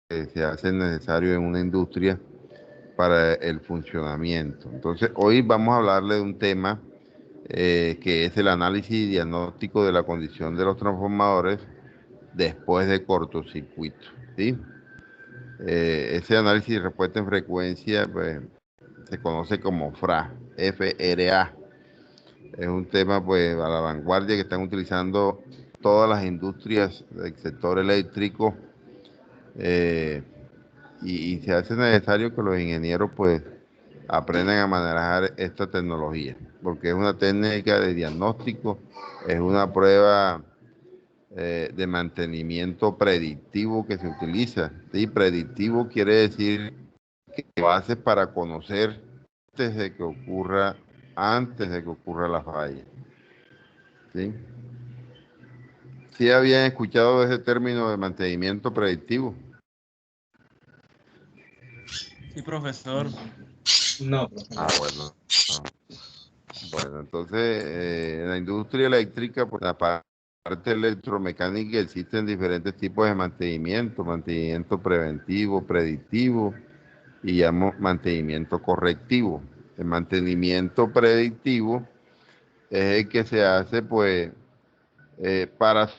se hace necesario en una industria para el funcionamiento. Entonces, hoy vamos a hablarle de un tema que es el análisis y diagnóstico de la condición de los transformadores después de cortocircuito, ¿sí? Ese análisis de respuesta en frecuencia pues, se conoce como FRA. Es un tema pues a la vanguardia que están utilizando todas las industrias del sector eléctrico eh, y se hace necesario que los ingenieros pues aprendan a manejar esta tecnología, porque es una técnica de diagnóstico, es una prueba de mantenimiento predictivo que se utiliza. ¿Sí? Predictivo quiere decir que lo haces para conocer antes de que ocurra la falla. ¿Sí? ¿Sí habían escuchado ese término de mantenimiento predictivo? Sí, profesor. No, profesor. Ah, bueno. No. Bueno, entonces en la industria eléctrica, pues la parte electromecánica existen diferentes tipos de mantenimiento, mantenimiento preventivo, predictivo y ya mantenimiento correctivo. El mantenimiento predictivo es el que se hace pues para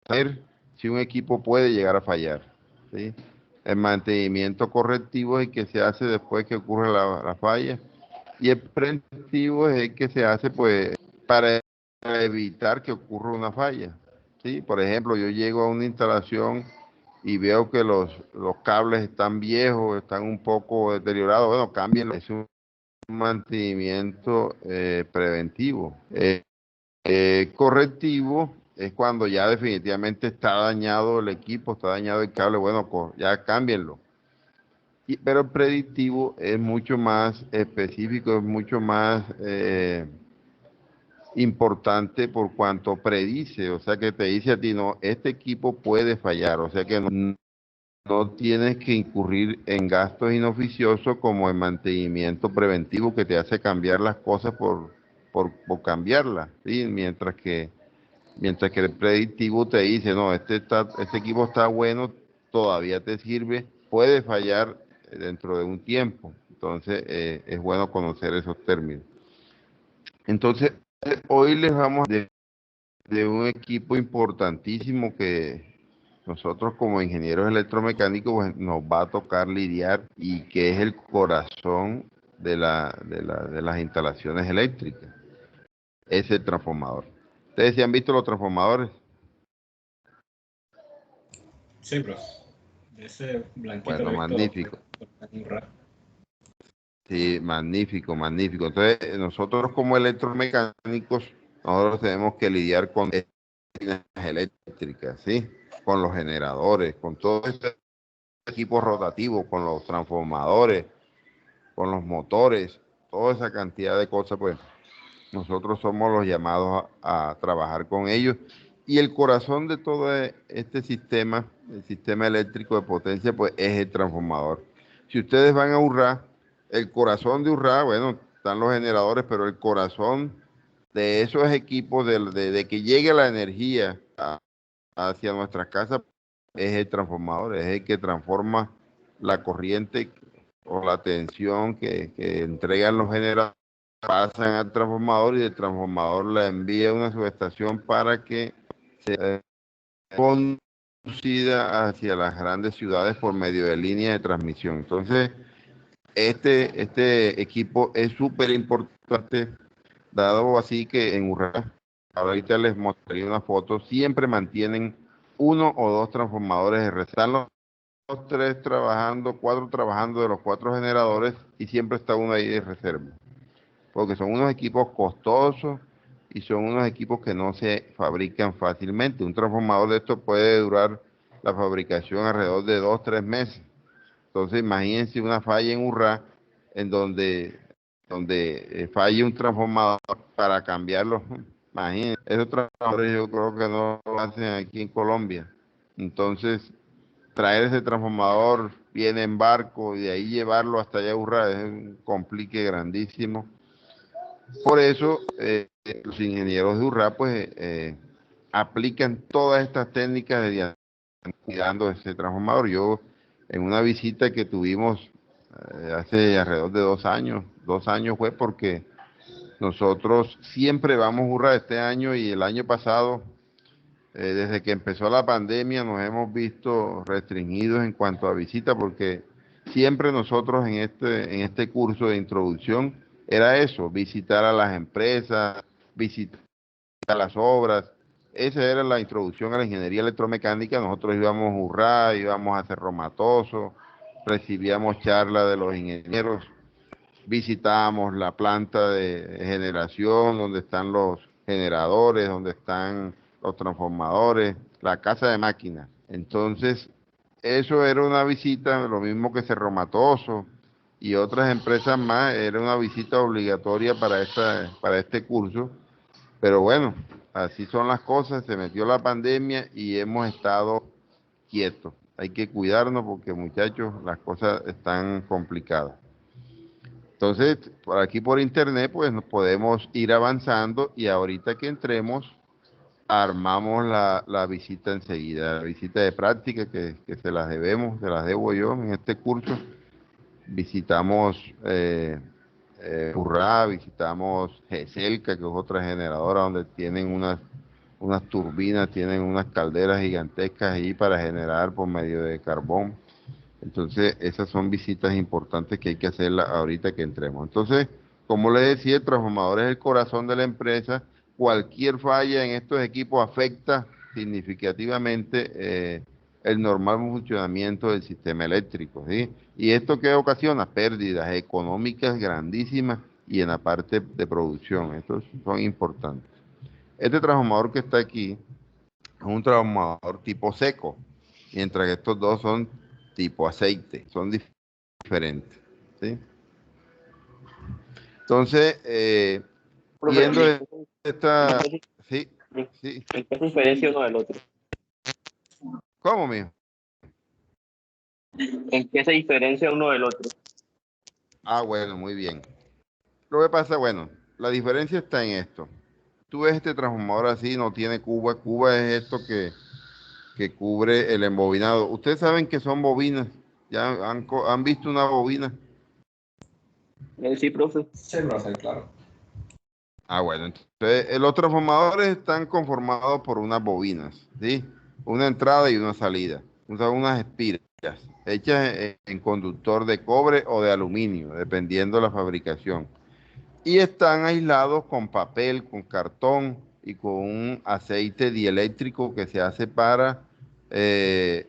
saber si un equipo puede llegar a fallar, ¿sí? El mantenimiento correctivo es el que se hace después que ocurre la falla y el preventivo es el que se hace pues para evitar que ocurra una falla, ¿sí? Por ejemplo, yo llego a una instalación y veo que los cables están viejos, están un poco deteriorados, bueno, cámbienlo. Es un mantenimiento preventivo. Correctivo es cuando ya definitivamente está dañado el equipo, está dañado el cable, bueno, ya cámbienlo. Pero el predictivo es mucho más específico, es mucho más importante por cuanto predice, o sea que te dice a ti, no, este equipo puede fallar, o sea que no tienes que incurrir en gastos inoficiosos como el mantenimiento preventivo que te hace cambiar las cosas por cambiarlas, ¿sí? Mientras que el predictivo te dice, no, este equipo está bueno, todavía te sirve, puede fallar dentro de un tiempo. Entonces, es bueno conocer esos términos. Entonces, hoy les vamos de un equipo importantísimo que nosotros como ingenieros electromecánicos pues, nos va a tocar lidiar y que es el corazón de las instalaciones eléctricas, es el transformador. ¿Ustedes se han visto los transformadores? Sí, profe. Ese blanquito Bueno, lo he visto magnífico. en un rato. Sí, magnífico, magnífico. Entonces, nosotros como electromecánicos, nosotros tenemos que lidiar con máquinas eléctricas, ¿sí? Con los generadores, con todo este equipo rotativo, con los transformadores, con los motores, toda esa cantidad de cosas, pues nosotros somos los llamados a trabajar con ellos. Y el corazón de todo este sistema, el sistema eléctrico de potencia, pues es el transformador. Si ustedes van a Urra, el corazón de Urra, bueno, están los generadores, pero el corazón de esos equipos, de que llegue la energía hacia nuestras casas, es el transformador, es el que transforma la corriente o la tensión que entregan los generadores, pasan al transformador y el transformador la envía a una subestación para que sea conducida hacia las grandes ciudades por medio de líneas de transmisión. Entonces, este equipo es súper importante, dado así que en Urra, ahorita les mostraré una foto, siempre mantienen uno o dos transformadores de reserva. Están los tres trabajando, cuatro trabajando de los cuatro generadores y siempre está uno ahí de reserva. Porque son unos equipos costosos y son unos equipos que no se fabrican fácilmente. Un transformador de estos puede durar la fabricación alrededor de 2, 3 meses. Entonces imagínense una falla en Urra en donde falle un transformador para cambiarlo. Imagínense, esos transformadores yo creo que no lo hacen aquí en Colombia. Entonces, traer ese transformador viene en barco y de ahí llevarlo hasta allá a Urra es un complique grandísimo. Por eso, los ingenieros de Urra pues aplican todas estas técnicas de cuidando ese transformador. Yo en una visita que tuvimos hace alrededor de 2 años. 2 años fue porque nosotros siempre vamos, hurra, este año y el año pasado, desde que empezó la pandemia, nos hemos visto restringidos en cuanto a visitas porque siempre nosotros en este curso de introducción era eso, visitar a las empresas, visitar las obras. Esa era la introducción a la ingeniería electromecánica. Nosotros íbamos a hurrar, íbamos a Cerro Matoso, recibíamos charlas de los ingenieros, visitábamos la planta de generación, donde están los generadores, donde están los transformadores, la casa de máquinas. Entonces, eso era una visita, lo mismo que Cerro Matoso y otras empresas más, era una visita obligatoria para este curso. Pero bueno, así son las cosas, se metió la pandemia y hemos estado quietos. Hay que cuidarnos porque, muchachos, las cosas están complicadas. Entonces, por aquí por internet, pues nos podemos ir avanzando y ahorita que entremos, armamos la visita enseguida, la visita de práctica que se las debemos, se las debo yo en este curso. Visitamos Urrá, visitamos GESELCA, que es otra generadora donde tienen unas turbinas, tienen unas calderas gigantescas ahí para generar por medio de carbón. Entonces, esas son visitas importantes que hay que hacerlas ahorita que entremos. Entonces, como les decía, el transformador es el corazón de la empresa. Cualquier falla en estos equipos afecta significativamente el normal funcionamiento del sistema eléctrico, ¿sí? ¿Y esto qué ocasiona? Pérdidas económicas grandísimas y en la parte de producción. Estos son importantes. Este transformador que está aquí es un transformador tipo seco, mientras que estos dos son tipo aceite, son diferentes, ¿sí? Entonces, viendo Profesor, esta, sí, sí, ¿en qué se diferencia uno del otro? ¿cómo, mijo? ¿En qué se diferencia uno del otro? Ah, bueno, muy bien. Lo que pasa, bueno, la diferencia está en esto. Tú ves este transformador así, no tiene cuba. Cuba es esto que cubre el embobinado. Ustedes saben que son bobinas. ¿Ya han visto una bobina? Sí, profe. Sí, profe, claro. Ah, bueno, entonces los transformadores están conformados por unas bobinas, ¿sí? Una entrada y una salida. O sea, unas espiras hechas en conductor de cobre o de aluminio, dependiendo de la fabricación. Y están aislados con papel, con cartón y con un aceite dieléctrico que se hace eh,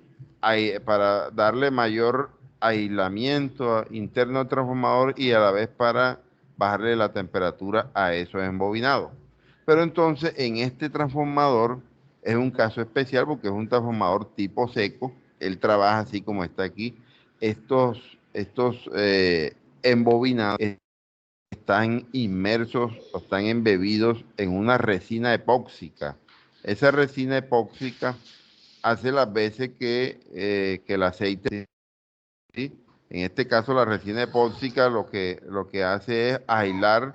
para darle mayor aislamiento interno al transformador y a la vez para bajarle la temperatura a esos embobinados. Pero entonces en este transformador es un caso especial porque es un transformador tipo seco. Él trabaja así como está aquí. Estos embobinados están inmersos o están embebidos en una resina epóxica. Esa resina epóxica hace las veces que el aceite, ¿sí? En este caso la resina epóxica lo que hace es aislar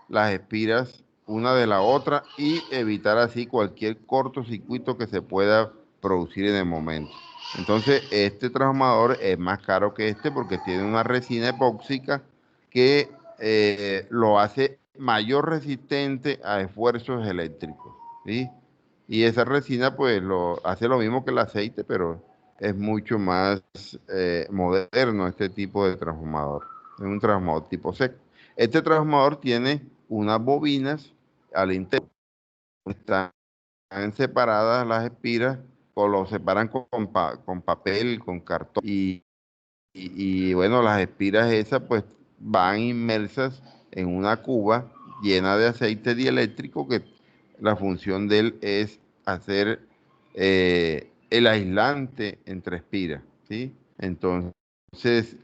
las espiras una de la otra y evitar así cualquier cortocircuito que se pueda producir en el momento. Entonces, este transformador es más caro que este porque tiene una resina epóxica que lo hace mayor resistente a esfuerzos eléctricos, ¿sí? Y esa resina pues hace lo mismo que el aceite, pero es mucho más moderno este tipo de transformador. Es un transformador tipo seco. Este transformador tiene unas bobinas al interior, están separadas las espiras, o lo separan con papel, con cartón, y bueno, las espiras esas pues van inmersas en una cuba llena de aceite dieléctrico que la función de él es hacer el aislante entre espiras, ¿sí? Entonces,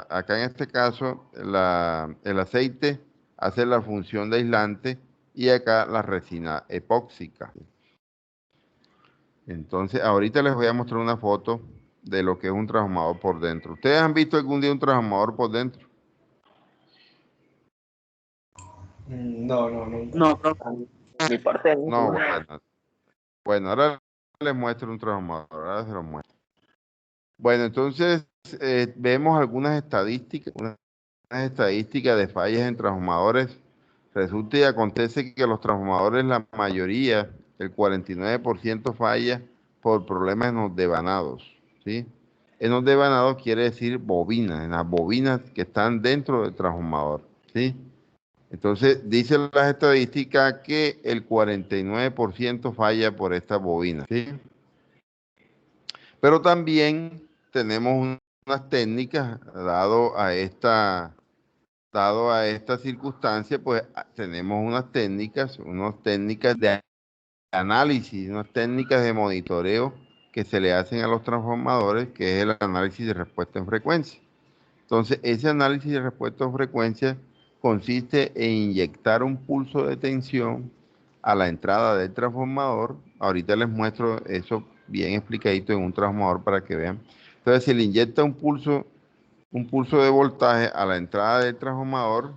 acá en este caso, el aceite hace la función de aislante y acá la resina epóxica. Entonces, ahorita les voy a mostrar una foto de lo que es un transformador por dentro. ¿Ustedes han visto algún día un transformador por dentro? No, no, nunca. No, profe. Mi parte No, no. bueno. Bueno, ahora les muestro un transformador. Ahora se lo muestro. Bueno, entonces vemos algunas estadísticas, unas estadísticas de fallas en transformadores. Resulta y acontece que los transformadores, la mayoría, el 49% falla por problemas en los devanados, ¿sí? En los devanados quiere decir bobinas, en las bobinas que están dentro del transformador, ¿sí? Entonces, dicen las estadísticas que el 49% falla por esta bobina, ¿sí? Pero también tenemos unas técnicas, dado a esta circunstancia, pues tenemos unas técnicas de análisis, unas técnicas de monitoreo que se le hacen a los transformadores, que es el análisis de respuesta en frecuencia. Entonces, ese análisis de respuesta en frecuencia consiste en inyectar un pulso de tensión a la entrada del transformador. Ahorita les muestro eso bien explicadito en un transformador para que vean. Entonces, se le inyecta un pulso de voltaje a la entrada del transformador,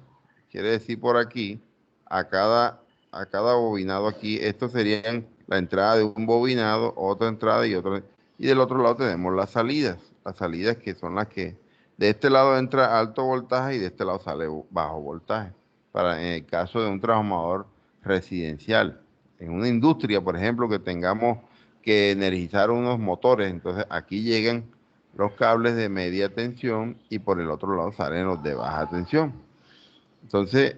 quiere decir por aquí, a cada bobinado aquí, estos serían la entrada de un bobinado, otra entrada y otra. Y del otro lado tenemos las salidas que son las que de este lado entra alto voltaje y de este lado sale bajo voltaje. Para en el caso de un transformador residencial. En una industria, por ejemplo, que tengamos que energizar unos motores, entonces aquí llegan los cables de media tensión y por el otro lado salen los de baja tensión. Entonces,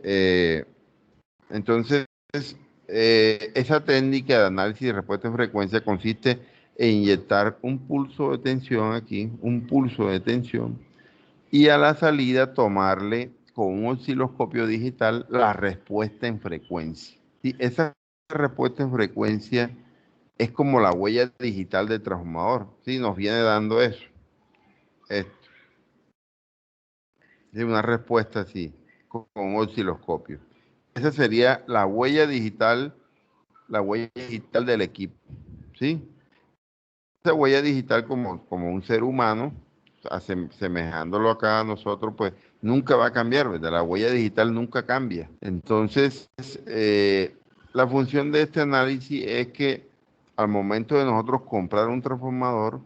entonces esa técnica de análisis de respuesta de frecuencia consiste en inyectar un pulso de tensión aquí, un pulso de tensión, y a la salida tomarle con un osciloscopio digital la respuesta en frecuencia. ¿Sí? Esa respuesta en frecuencia es como la huella digital del transformador. ¿Sí? Nos viene dando eso. Esto. Es una respuesta así, con un osciloscopio. Esa sería la huella digital del equipo. ¿Sí? Esa huella digital como un ser humano, asemejándolo acá a nosotros, pues nunca va a cambiar, ¿verdad? La huella digital nunca cambia. Entonces, la función de este análisis es que al momento de nosotros comprar un transformador,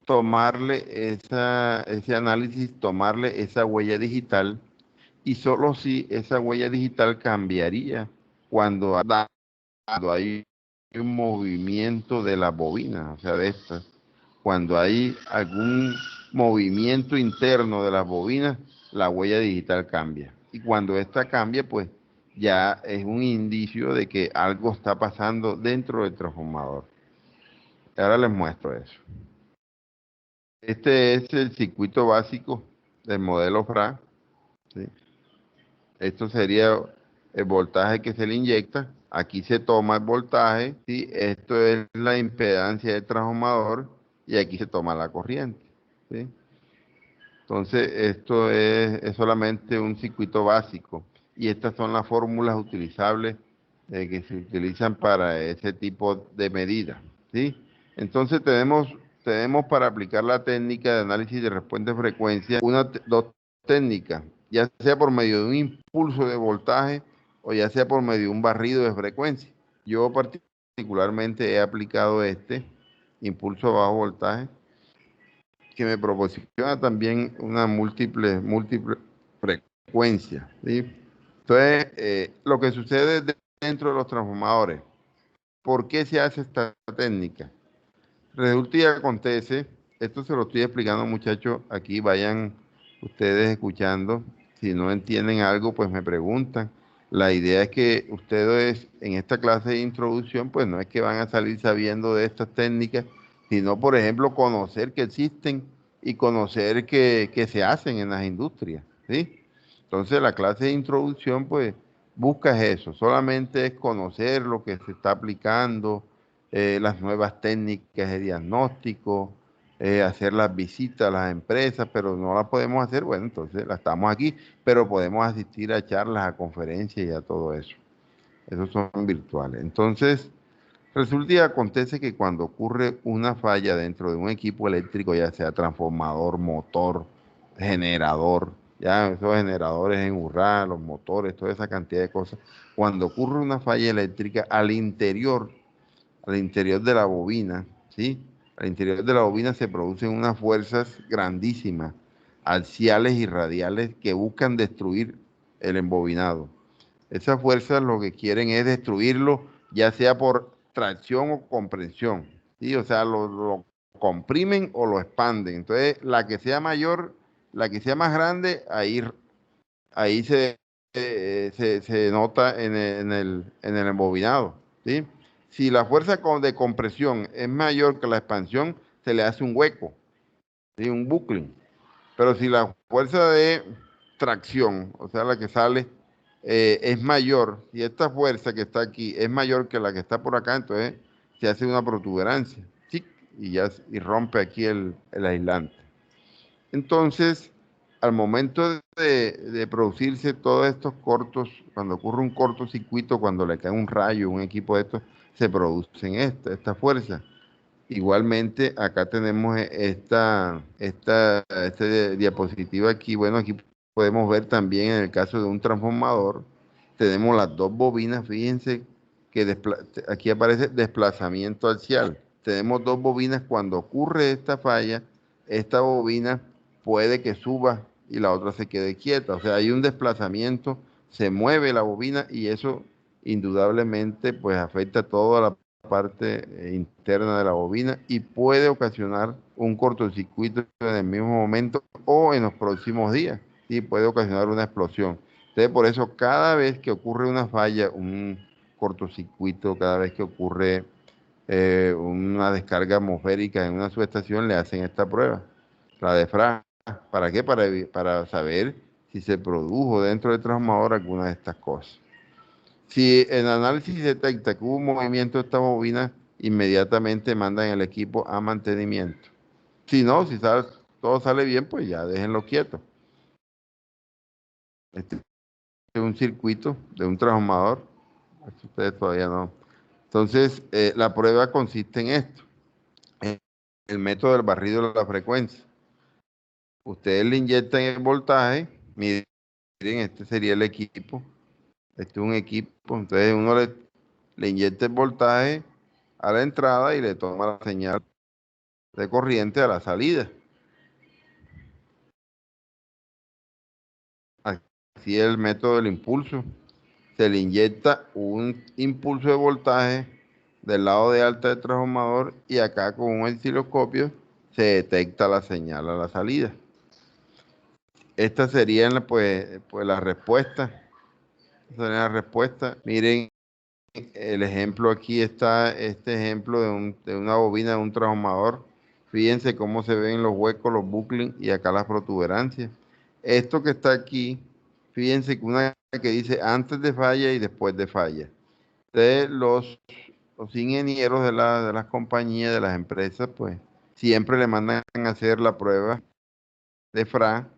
tomarle ese análisis, tomarle esa huella digital, y solo si esa huella digital cambiaría cuando hay un movimiento de la bobina, o sea, de estas. Cuando hay algún movimiento interno de las bobinas, la huella digital cambia. Y cuando esta cambia, pues ya es un indicio de que algo está pasando dentro del transformador. Ahora les muestro eso. Este es el circuito básico del modelo FRA, ¿sí? Esto sería el voltaje que se le inyecta. Aquí se toma el voltaje, ¿sí? Esto es la impedancia del transformador y aquí se toma la corriente, ¿sí? Entonces, esto es solamente un circuito básico y estas son las fórmulas utilizables que se utilizan para ese tipo de medidas, ¿sí? Entonces, tenemos para aplicar la técnica de análisis de respuesta de frecuencia dos técnicas, ya sea por medio de un impulso de voltaje o ya sea por medio de un barrido de frecuencia. Yo particularmente he aplicado este impulso a bajo voltaje que me proporciona también una múltiple frecuencia, ¿sí? Entonces, lo que sucede dentro de los transformadores, ¿por qué se hace esta técnica? Resulta y acontece, esto se lo estoy explicando muchachos, aquí vayan ustedes escuchando, si no entienden algo, pues me preguntan. La idea es que ustedes en esta clase de introducción, pues no es que van a salir sabiendo de estas técnicas, sino, por ejemplo, conocer que existen y conocer que se hacen en las industrias, ¿sí? Entonces, la clase de introducción, pues, busca eso, solamente es conocer lo que se está aplicando, las nuevas técnicas de diagnóstico, hacer las visitas a las empresas, pero no las podemos hacer, bueno, entonces la estamos aquí, pero podemos asistir a charlas, a conferencias y a todo eso. Esos son virtuales. Entonces, resulta y acontece que cuando ocurre una falla dentro de un equipo eléctrico, ya sea transformador, motor, generador, ya esos generadores en Urra, los motores, toda esa cantidad de cosas, cuando ocurre una falla eléctrica al interior de la bobina, ¿sí? Al interior de la bobina se producen unas fuerzas grandísimas, axiales y radiales, que buscan destruir el embobinado. Esas fuerzas lo que quieren es destruirlo, ya sea por tracción o compresión, ¿sí? O sea, lo comprimen o lo expanden. Entonces, la que sea mayor, la que sea más grande, ahí se nota en el embobinado, ¿sí? Si la fuerza de compresión es mayor que la expansión, se le hace un hueco, ¿sí? Un bucling. Pero si la fuerza de tracción, o sea, la que sale, es mayor, y esta fuerza que está aquí es mayor que la que está por acá, entonces se hace una protuberancia, ¿sí? Y rompe aquí el aislante. Entonces, al momento de producirse todos estos cortos, cuando ocurre un cortocircuito, cuando le cae un rayo, un equipo de estos, se producen esta fuerza. Igualmente, acá tenemos esta diapositiva aquí. Bueno, aquí podemos ver también en el caso de un transformador, tenemos las dos bobinas, fíjense que aquí aparece desplazamiento axial. Tenemos dos bobinas, cuando ocurre esta falla, esta bobina puede que suba y la otra se quede quieta. O sea, hay un desplazamiento, se mueve la bobina y eso indudablemente pues afecta toda la parte interna de la bobina y puede ocasionar un cortocircuito en el mismo momento o en los próximos días, y puede ocasionar una explosión. Entonces, por eso cada vez que ocurre una falla, un cortocircuito, cada vez que ocurre una descarga atmosférica en una subestación, le hacen esta prueba, la de Fra. ¿Para qué? Para saber si se produjo dentro del transformador alguna de estas cosas. Si en análisis detecta que hubo un movimiento de esta bobina, inmediatamente mandan el equipo a mantenimiento. Si no, todo sale bien, pues ya déjenlo quieto. Este es un circuito de un transformador. Esto ustedes todavía no. Entonces, la prueba consiste en esto, en el método del barrido de la frecuencia. Ustedes le inyectan el voltaje, miren, este sería el equipo. Este es un equipo, entonces uno le inyecta el voltaje a la entrada y le toma la señal de corriente a la salida. Así es el método del impulso. Se le inyecta un impulso de voltaje del lado de alta del transformador y acá con un osciloscopio se detecta la señal a la salida. Esta sería pues la respuesta. Esta sería la respuesta. Miren el ejemplo, aquí está este ejemplo de una bobina de un transformador. Fíjense cómo se ven los huecos, los bucles y acá las protuberancias. Esto que está aquí, fíjense que una que dice antes de falla y después de falla. Entonces, los ingenieros de las compañías, de las empresas, pues siempre le mandan a hacer la prueba de FRA,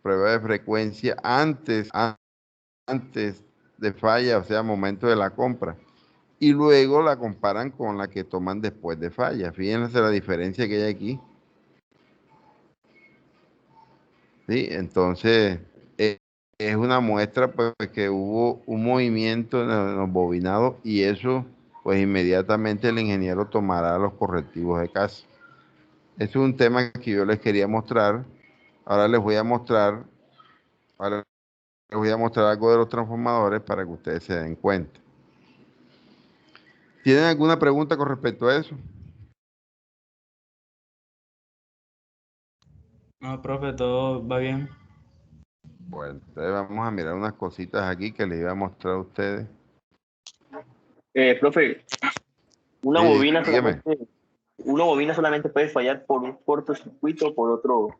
prueba de frecuencia antes de falla, o sea, momento de la compra. Y luego la comparan con la que toman después de falla. Fíjense la diferencia que hay aquí. ¿Sí? Entonces, es una muestra pues que hubo un movimiento en los bobinados y eso, pues inmediatamente el ingeniero tomará los correctivos de caso. Ese es un tema que yo les quería mostrar. Ahora les voy a mostrar, ahora les voy a mostrar algo de los transformadores para que ustedes se den cuenta. ¿Tienen alguna pregunta con respecto a eso? No, profe, todo va bien. Bueno, entonces vamos a mirar unas cositas aquí que les iba a mostrar a ustedes. Profe, una Sí, bobina dígame. solamente, una bobina solamente puede fallar por un cortocircuito o por otro.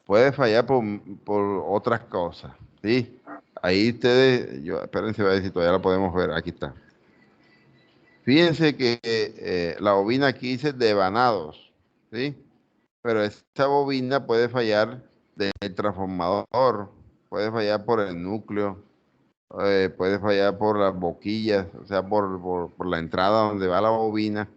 Puede fallar por otras cosas, ¿sí? Ahí ustedes, espérense, a ver si todavía la podemos ver. Aquí está. Fíjense que la bobina aquí dice devanados, ¿sí? Pero esta bobina puede fallar del transformador, puede fallar por el núcleo, puede fallar por las boquillas, o sea, por la entrada donde va la bobina.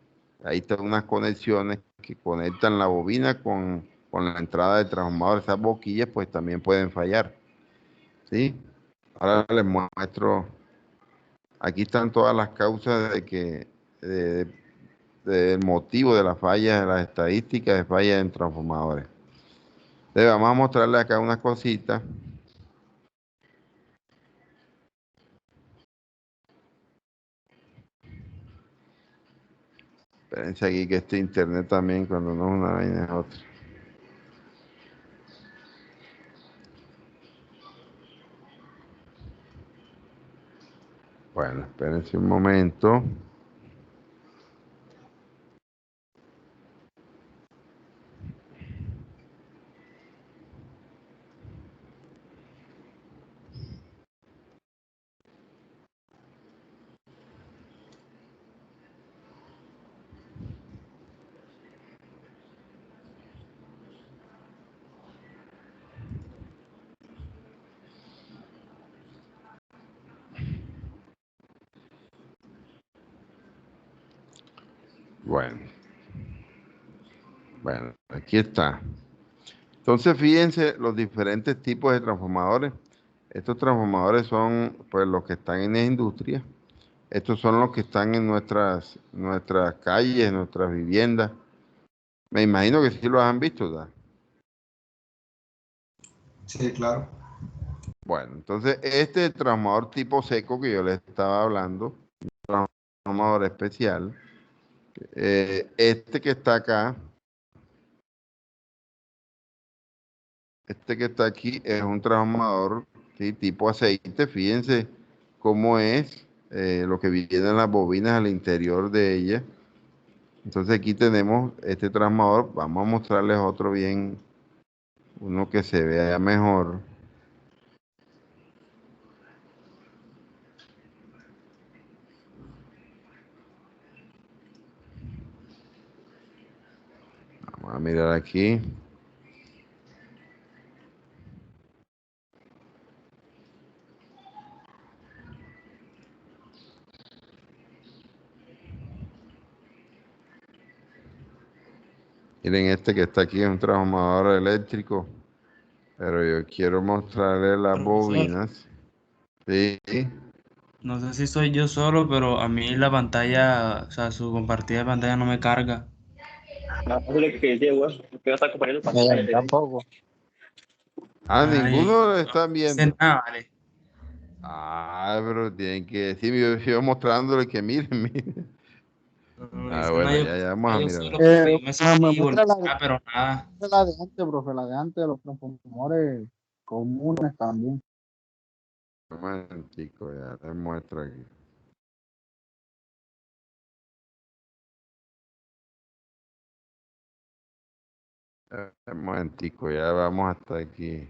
Ahí están unas conexiones que conectan la bobina con la entrada del transformador. Esas boquillas pues también pueden fallar, ¿sí? Ahora les muestro, aquí están todas las causas de el motivo de las fallas, las estadísticas de fallas en transformadores. Entonces vamos a mostrarle acá unas cositas. Espérense aquí que este internet también, cuando no es una vaina es otra. Bueno, espérense un momento. Bueno, aquí está. Entonces, fíjense los diferentes tipos de transformadores. Estos transformadores son pues los que están en la industria. Estos son los que están en nuestras calles, nuestras viviendas. Me imagino que sí los han visto, ¿verdad? Sí, claro. Bueno, entonces este transformador tipo seco que yo les estaba hablando, un transformador especial, este que está acá, este que está aquí es un transformador, ¿sí? Tipo aceite. Fíjense cómo es lo que viene en las bobinas al interior de ella. Entonces aquí tenemos este transformador. Vamos a mostrarles otro bien, uno que se vea mejor. Vamos a mirar aquí. Miren, este que está aquí es un transformador eléctrico, pero yo quiero mostrarles las Profesor, bobinas. Sí, no sé si soy yo solo, pero a mí la pantalla, o sea, su compartida de pantalla no me carga. No, es lo que decía, güey. Que va a estar compartiendo pantalla. Tampoco. Ay, ninguno lo no están dice viendo. nada, vale. Pero tienen que decir, yo mostrándole que miren, miren. No dice nada, Bueno, yo ya pensé que vamos era a yo mirar. solo porque yo me Me salí y volví muestra acá, pero nada. la de antes, profe, la de antes de los transformadores comunes también. Un momentico, ya les muestro aquí. Un momentico, ya vamos hasta aquí.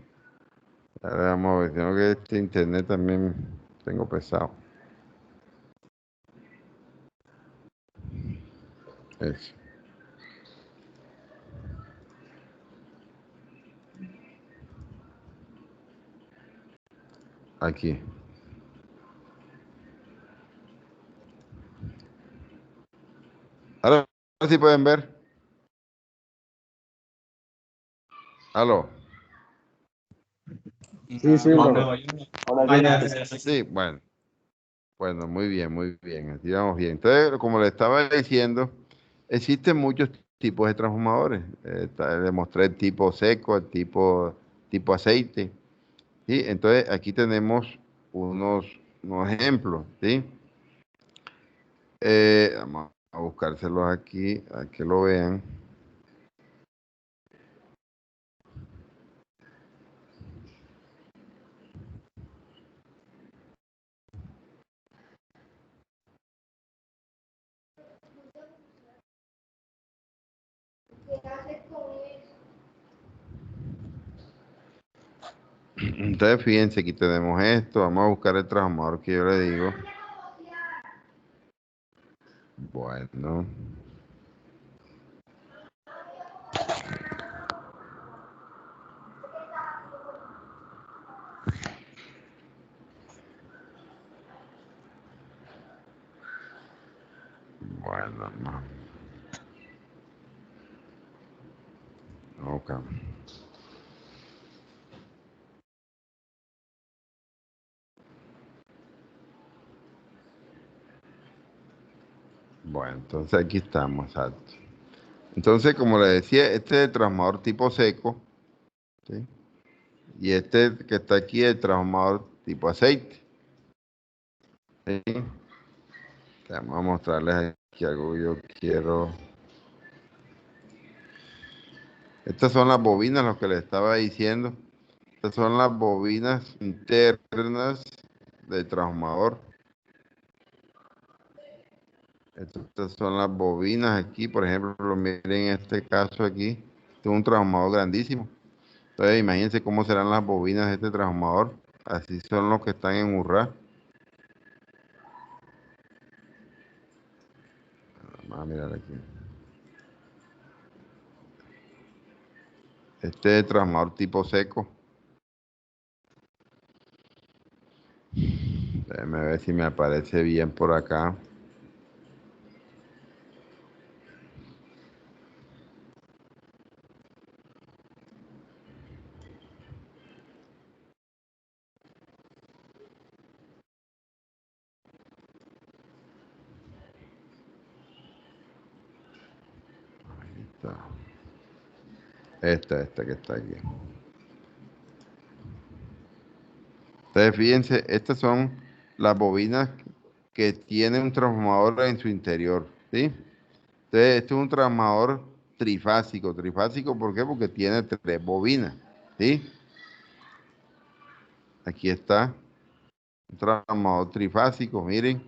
Ya vamos a ver, tengo que este internet también tengo pesado. Eso, aquí. Ahora sí pueden ver. Aló. Sí, sí, No, profe. no, yo no. Ahora Vaya, sí. Sí, bueno. Bueno, muy bien, muy bien. Así vamos bien. Entonces, como le estaba diciendo, existen muchos tipos de transformadores. Le mostré el tipo seco, el tipo aceite. ¿Sí? Entonces, aquí tenemos unos ejemplos. ¿Sí? Vamos a buscárselos aquí, a que lo vean. Entonces, fíjense, aquí tenemos esto. Vamos a buscar el transformador que yo le digo. Bueno. Bueno, no. Ok. Bueno. Bueno, entonces aquí estamos, exacto. Entonces, como le decía, este es el transformador tipo seco, ¿sí? Y este que está aquí es el transformador tipo aceite, ¿sí? Vamos a mostrarles aquí algo que yo quiero. Estas son las bobinas, lo que les estaba diciendo. Estas son las bobinas internas del transformador. Estas son las bobinas aquí, por ejemplo, miren este caso aquí. Este es un transformador grandísimo. Entonces, imagínense cómo serán las bobinas de este transformador. Así son los que están en Urra. Vamos a mirar aquí. Este es el transformador tipo seco. Déjenme ver si me aparece bien por acá. Ahí está. Esta que está aquí. Entonces, fíjense, estas son las bobinas que tienen un transformador en su interior, ¿sí? Entonces, este es un transformador trifásico. Trifásico, ¿por qué? Porque tiene 3 bobinas, ¿sí? Aquí está un transformador trifásico, miren.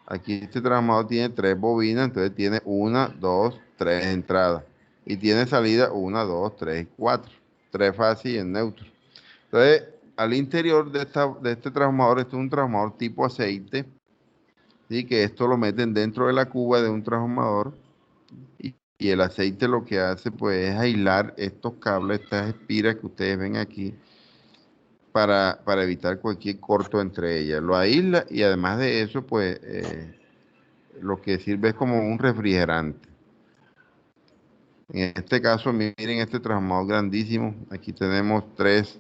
Aquí este transformador tiene 3 bobinas, entonces tiene 1, 2, 3 entradas. Y tiene salida 1, 2, 3, 4. 3 fases y en neutro. Entonces, al interior de este transformador, este es un transformador tipo aceite, ¿sí? Que esto lo meten dentro de la cuba de un transformador y el aceite lo que hace pues es aislar estos cables, estas espiras que ustedes ven aquí para evitar cualquier corto entre ellas. Lo aísla y además de eso pues lo que sirve es como un refrigerante. En este caso miren este transformador grandísimo, aquí tenemos tres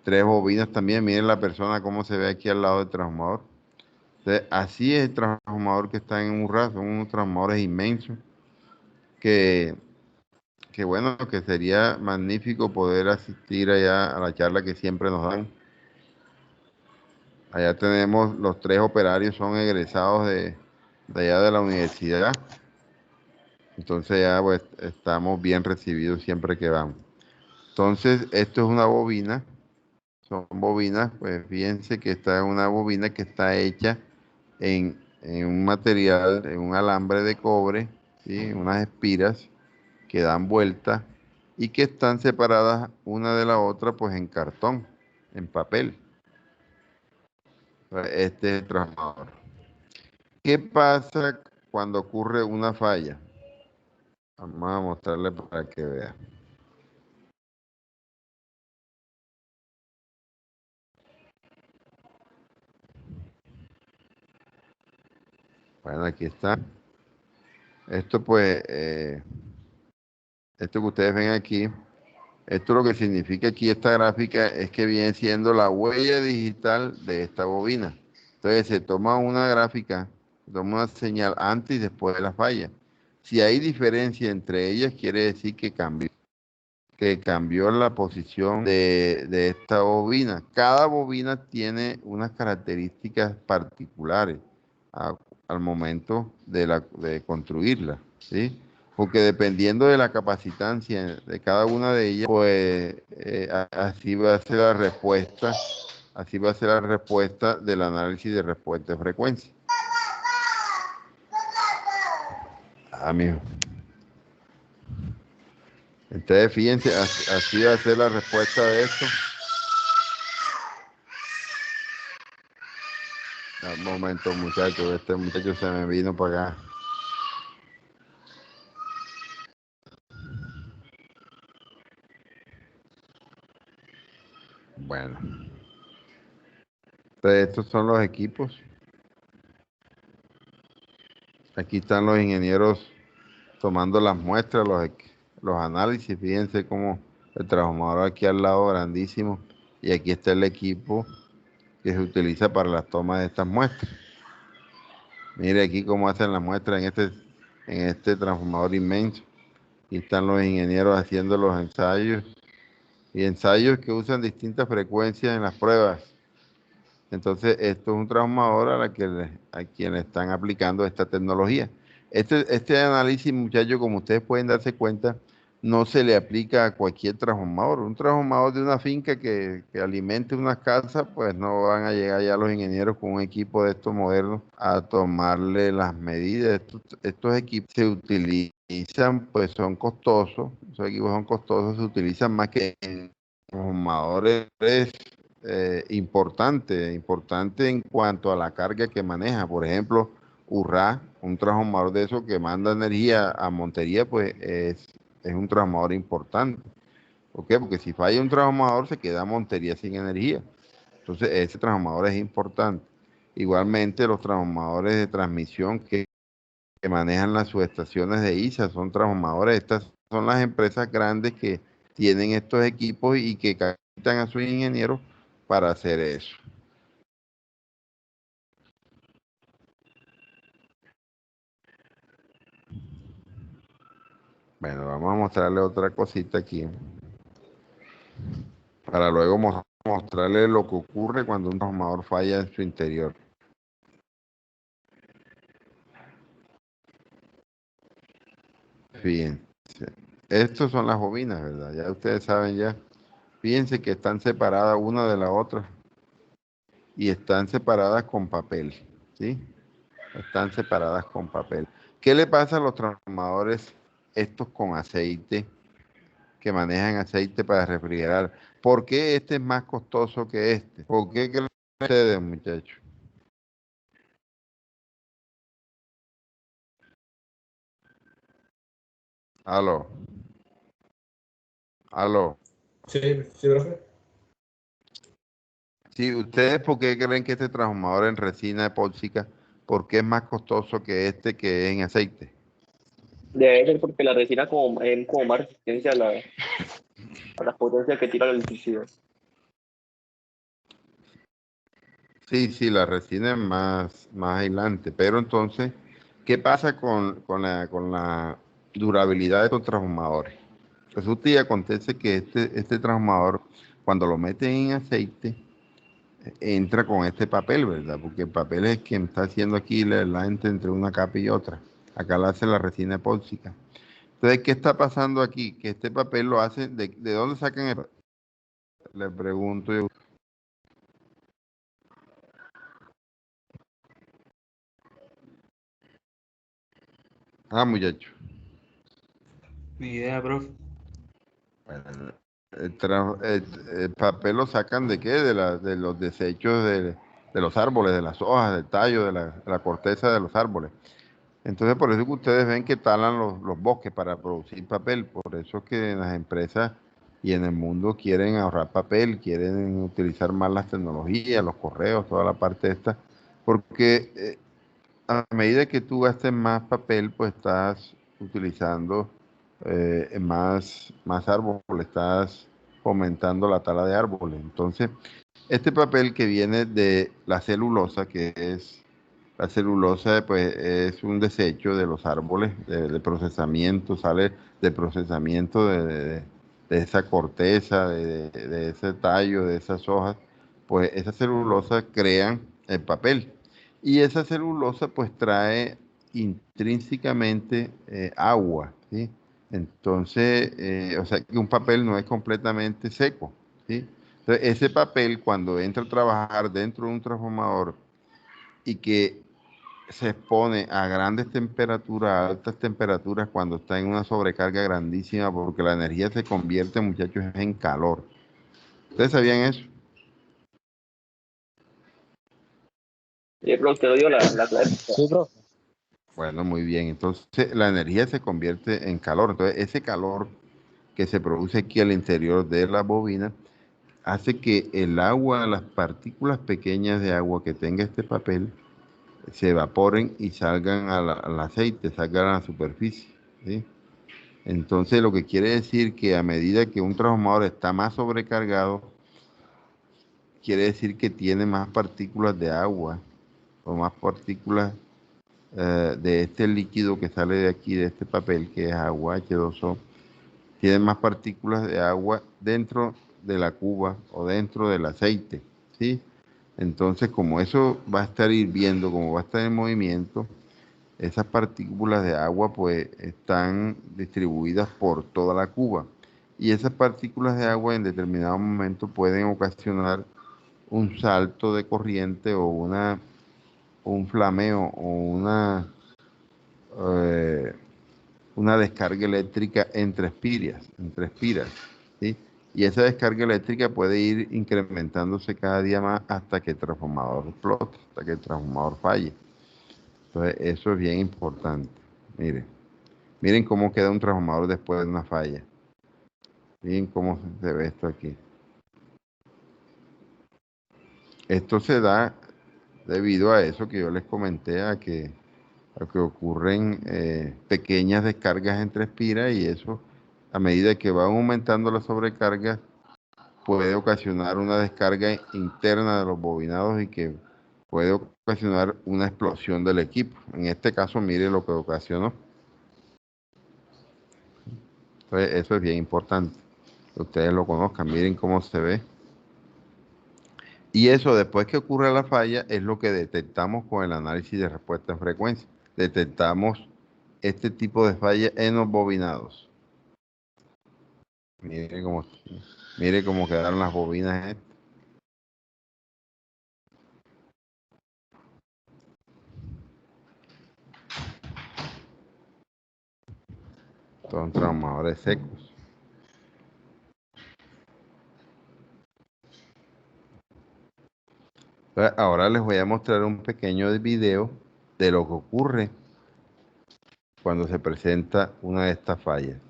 bobinas también, miren la persona cómo se ve aquí al lado del transformador. Entonces, así es el transformador que está en un RAS, son unos transformadores inmensos que, que bueno, que sería magnífico poder asistir allá a la charla que siempre nos dan. Allá tenemos los 3 operarios, son egresados de allá de la universidad. Entonces ya pues estamos bien recibidos siempre que vamos. Entonces, esto es una bobina, son bobinas, pues fíjense que esta es una bobina que está hecha en un material, en un alambre de cobre, ¿sí? Unas espiras que dan vuelta y que están separadas una de la otra pues en cartón, en papel. Este es el transformador. ¿Qué pasa cuando ocurre una falla? Vamos a mostrarle para que vea. Bueno, aquí está. Esto pues, esto que ustedes ven aquí, esto lo que significa aquí esta gráfica es que viene siendo la huella digital de esta bobina. Entonces se toma una gráfica, se toma una señal antes y después de la falla. Si hay diferencia entre ellas, quiere decir que cambió la posición de esta bobina. Cada bobina tiene unas características particulares al momento de construirla, ¿sí? Porque dependiendo de la capacitancia de cada una de ellas, pues así va a ser la respuesta, así va a ser la respuesta del análisis de respuesta de frecuencia. Mijo. Entonces, fíjense, así va a ser la respuesta de esto. Un momento, muchachos, este muchacho se me vino para acá. Bueno. Entonces, estos son los equipos. Aquí están los ingenieros tomando las muestras, los análisis. Fíjense cómo el transformador aquí al lado grandísimo. Y aquí está el equipo que se utiliza para las tomas de estas muestras. Mire aquí cómo hacen la muestra en este transformador inmenso. Y están los ingenieros haciendo los ensayos y ensayos que usan distintas frecuencias en las pruebas. Entonces, esto es un transformador a quien le están aplicando esta tecnología. Este análisis, muchachos, como ustedes pueden darse cuenta, no se le aplica a cualquier transformador. Un transformador de una finca que alimente unas casas, pues no van a llegar ya los ingenieros con un equipo de estos modernos a tomarle las medidas. Estos equipos se utilizan, pues son costosos, esos equipos son costosos, se utilizan más que en transformadores importante en cuanto a la carga que maneja. Por ejemplo, Urra, un transformador de eso que manda energía a Montería, pues es un transformador importante. ¿Por qué? Porque si falla un transformador se queda Montería sin energía. Entonces ese transformador es importante. Igualmente los transformadores de transmisión que manejan las subestaciones de ISA son transformadores. Estas son las empresas grandes que tienen estos equipos y que capacitan a sus ingenieros para hacer eso. Bueno, vamos a mostrarle otra cosita aquí para luego mostrarle lo que ocurre cuando un transformador falla en su interior. Fíjense, estos son las bobinas, ¿verdad? Ya ustedes saben ya. Fíjense que están separadas una de la otra y están separadas con papel, ¿sí? Están separadas con papel. ¿Qué le pasa a los transformadores estos con aceite, que manejan aceite para refrigerar? ¿Por qué este es más costoso que este? ¿Por qué creen ustedes, muchachos? Aló, aló. Sí, sí, profe. Sí, ¿ustedes por qué creen que este transformador en resina epóxica, por qué es más costoso que este que es en aceite? Debe ser porque la resina es como más resistencia a las potencias que tira la electricidad. Sí, la resina es más aislante, pero entonces, ¿qué pasa con la durabilidad de estos transformadores? Resulta y acontece que este transformador, cuando lo meten en aceite, entra con este papel, ¿verdad? Porque el papel es quien está haciendo aquí la entre una capa y otra. Acá la hace la resina epóxica. Entonces, ¿qué está pasando aquí? Que este papel lo hacen, ¿de dónde sacan el papel? Le pregunto yo. Ah, muchacho. Ni idea, profe. Bueno, el papel lo sacan de qué? De los desechos de los árboles, de las hojas, del tallo, de la corteza de los árboles. Entonces, por eso que ustedes ven que talan los bosques para producir papel. Por eso es que en las empresas y en el mundo quieren ahorrar papel, quieren utilizar más las tecnologías, los correos, toda la parte esta. Porque a medida que tú gastes más papel, pues estás utilizando más árboles, estás fomentando la tala de árboles. Entonces, este papel que viene de la celulosa, la celulosa pues es un desecho de los árboles, de procesamiento, sale de procesamiento de esa corteza, de ese tallo, de esas hojas, pues esa celulosa crean el papel. Y esa celulosa pues trae intrínsecamente agua, ¿sí? Entonces, o sea que un papel no es completamente seco, ¿sí? Entonces, ese papel cuando entra a trabajar dentro de un transformador y que se expone a grandes temperaturas, a altas temperaturas cuando está en una sobrecarga grandísima, porque la energía se convierte, muchachos, en calor. ¿Ustedes sabían eso? Profe, te lo dio la clave. Sí, profe. Bueno, muy bien. Entonces, la energía se convierte en calor. Entonces, ese calor que se produce aquí al interior de la bobina hace que el agua, las partículas pequeñas de agua que tenga este papel, se evaporen y salgan al aceite, salgan a la superficie, ¿sí? Entonces, lo que quiere decir que a medida que un transformador está más sobrecargado, quiere decir que tiene más partículas de agua o más partículas de este líquido que sale de aquí, de este papel, que es agua H2O, tiene más partículas de agua dentro de la cuba o dentro del aceite, ¿sí? Entonces, como eso va a estar hirviendo, como va a estar en movimiento, esas partículas de agua pues están distribuidas por toda la cuba. Y esas partículas de agua en determinado momento pueden ocasionar un salto de corriente o un flameo o eh, una descarga eléctrica entre espiras, ¿sí? Y esa descarga eléctrica puede ir incrementándose cada día más hasta que el transformador explote, hasta que el transformador falle. Entonces, eso es bien importante. Miren cómo queda un transformador después de una falla. Miren cómo se ve esto aquí. Esto se da debido a eso que yo les comenté, a que ocurren pequeñas descargas entre espiras y eso, a medida que van aumentando las sobrecargas, puede ocasionar una descarga interna de los bobinados y que puede ocasionar una explosión del equipo. En este caso, mire lo que ocasionó. Entonces, eso es bien importante. Que ustedes lo conozcan, miren cómo se ve. Y eso, después que ocurre la falla, es lo que detectamos con el análisis de respuesta en frecuencia. Detectamos este tipo de falla en los bobinados. Mire cómo, mire cómo quedaron las bobinas estas. Son transformadores secos. Entonces, ahora les voy a mostrar un pequeño video de lo que ocurre cuando se presenta una de estas fallas.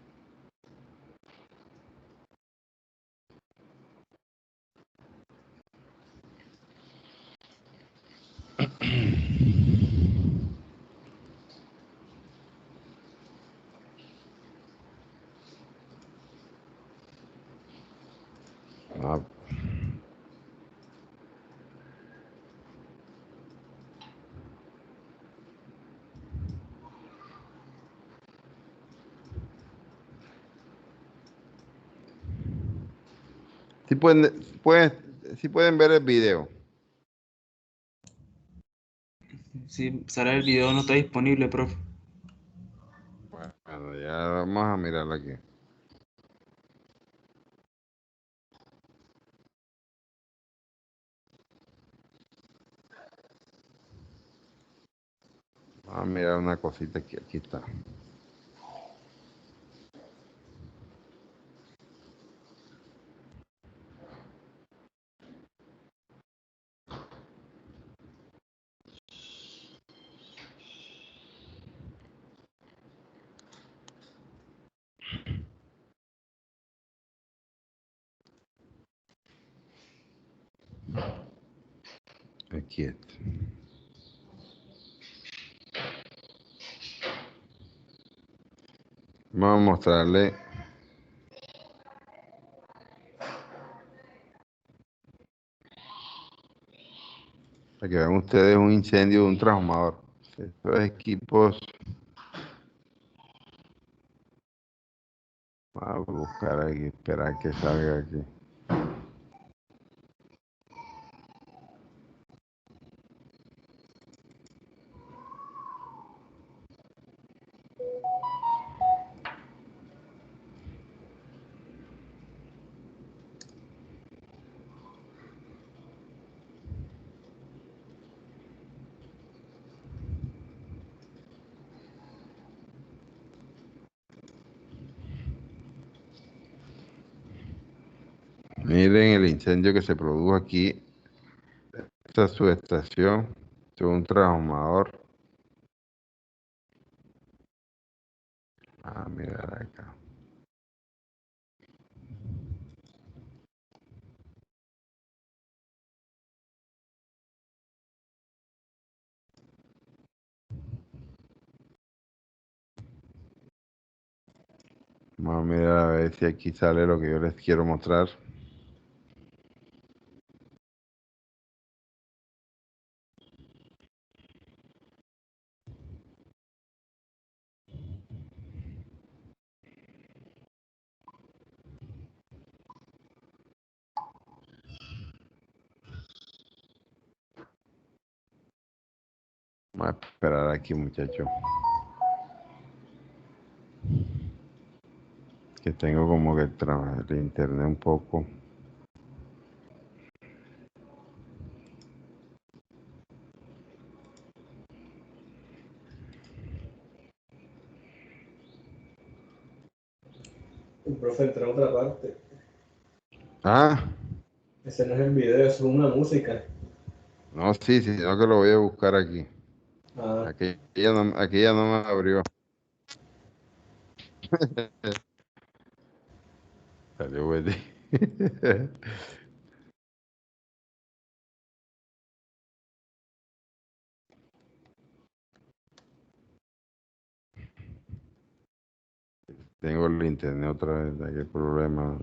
Ah, sí sí pueden ver el video. Si sale el video no está disponible, profe. Bueno, ya vamos a mirar aquí. Vamos a mirar una cosita aquí. Aquí está. Aquí está. Vamos a mostrarle para que vean ustedes un incendio de un transformador. Estos equipos, vamos a buscar aquí, esperar que salga aquí. Miren el incendio que se produjo aquí. Esta es su estación, es un transformador. Mirar acá. Vamos a mirar a ver si aquí sale lo que yo les quiero mostrar. Vamos a esperar aquí, muchachos. Que tengo como que el internet un poco. El profe entró a otra parte. Ah, Ese no es el video, eso es una música. no, sí, no que lo voy a buscar aquí. Ah, Aquí ya no me abrió. Salió bueno. Tengo el internet otra vez, qué problema.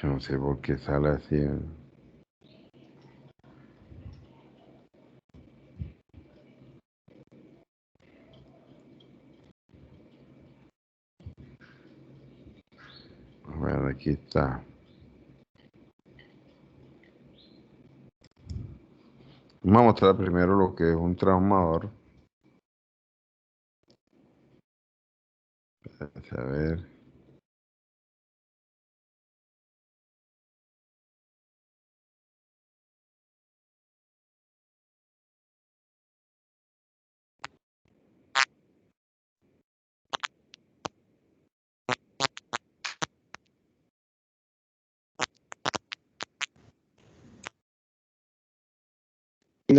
Yo no sé por qué sale así. Bueno, aquí está. Vamos a mostrar primero lo que es un transformador. A ver.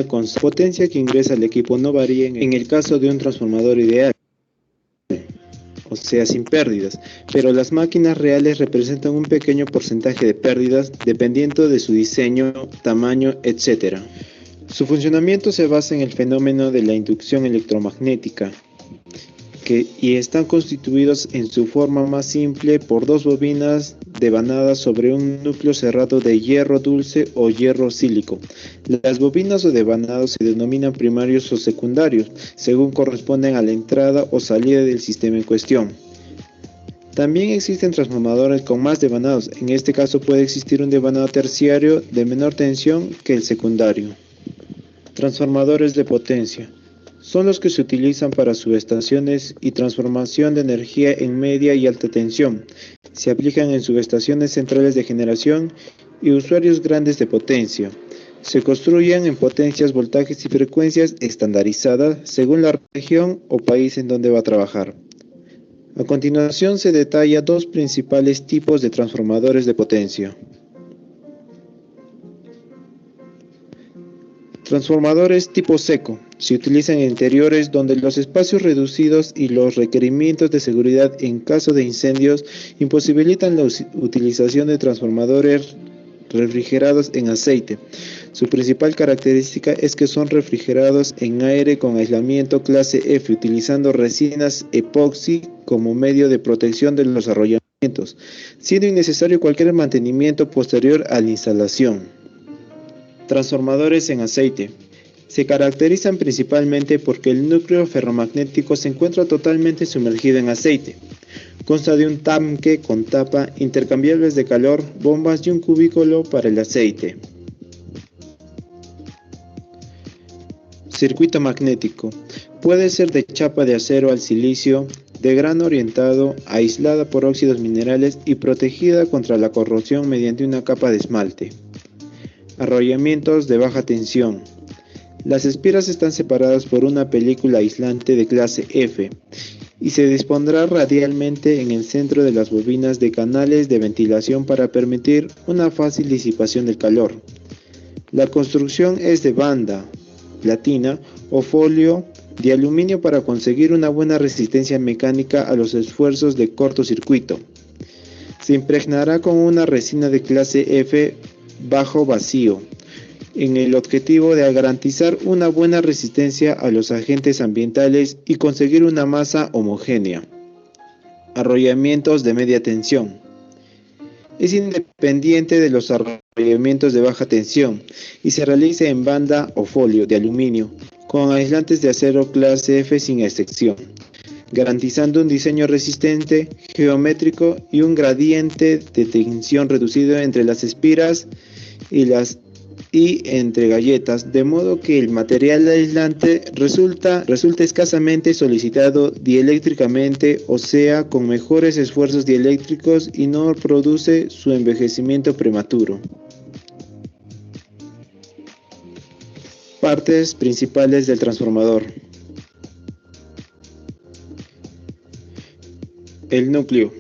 Con potencia que ingresa al equipo no varía en el caso de un transformador ideal, o sea, sin pérdidas, pero las máquinas reales representan un pequeño porcentaje de pérdidas dependiendo de su diseño, tamaño, etc. Su funcionamiento se basa en el fenómeno de la inducción electromagnética, y están constituidos en su forma más simple por dos bobinas devanadas sobre un núcleo cerrado de hierro dulce o hierro sílico. Las bobinas o devanados se denominan primarios o secundarios, según corresponden a la entrada o salida del sistema en cuestión. También existen transformadores con más devanados, en este caso puede existir un devanado terciario de menor tensión que el secundario. Transformadores de potencia. Son los que se utilizan para subestaciones y transformación de energía en media y alta tensión. Se aplican en subestaciones centrales de generación y usuarios grandes de potencia. Se construyen en potencias, voltajes y frecuencias estandarizadas según la región o país en donde va a trabajar. A continuación se detalla dos principales tipos de transformadores de potencia. Transformadores tipo seco. Se utilizan en interiores donde los espacios reducidos y los requerimientos de seguridad en caso de incendios imposibilitan la utilización de transformadores refrigerados en aceite. Su principal característica es que son refrigerados en aire con aislamiento clase F, utilizando resinas epoxi como medio de protección de los arrollamientos, siendo innecesario cualquier mantenimiento posterior a la instalación. Transformadores en aceite. Se caracterizan principalmente porque el núcleo ferromagnético se encuentra totalmente sumergido en aceite. Consta de un tanque con tapa, intercambiables de calor, bombas y un cubículo para el aceite. Circuito magnético. Puede ser de chapa de acero al silicio, de grano orientado, aislada por óxidos minerales y protegida contra la corrosión mediante una capa de esmalte. Arrollamientos de baja tensión. Las espiras están separadas por una película aislante de clase F y se dispondrá radialmente en el centro de las bobinas de canales de ventilación para permitir una fácil disipación del calor. La construcción es de banda, platina o folio de aluminio para conseguir una buena resistencia mecánica a los esfuerzos de cortocircuito. Se impregnará con una resina de clase F bajo vacío, en el objetivo de garantizar una buena resistencia a los agentes ambientales y conseguir una masa homogénea. Arrollamientos de media tensión. Es independiente de los arrollamientos de baja tensión y se realiza en banda o folio de aluminio con aislantes de acero clase F sin excepción, garantizando un diseño resistente, geométrico y un gradiente de tensión reducido entre las espiras y entre galletas, de modo que el material aislante resulta escasamente solicitado dieléctricamente, o sea, con mejores esfuerzos dieléctricos, y no produce su envejecimiento prematuro. Partes principales del transformador. El núcleo.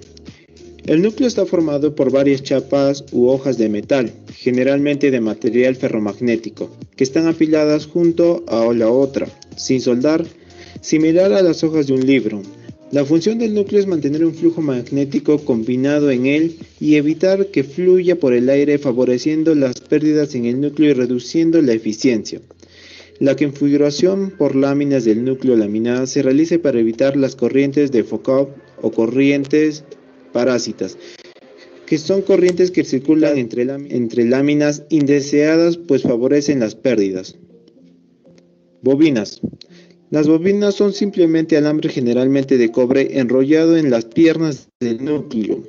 El núcleo está formado por varias chapas u hojas de metal, generalmente de material ferromagnético, que están apiladas junto a la otra, sin soldar, similar a las hojas de un libro. La función del núcleo es mantener un flujo magnético combinado en él y evitar que fluya por el aire, favoreciendo las pérdidas en el núcleo y reduciendo la eficiencia. La configuración por láminas del núcleo laminada se realiza para evitar las corrientes de Foucault o corrientes parásitas, que son corrientes que circulan entre láminas indeseadas, pues favorecen las pérdidas. Bobinas. Las bobinas son simplemente alambre, generalmente de cobre, enrollado en las piernas del núcleo.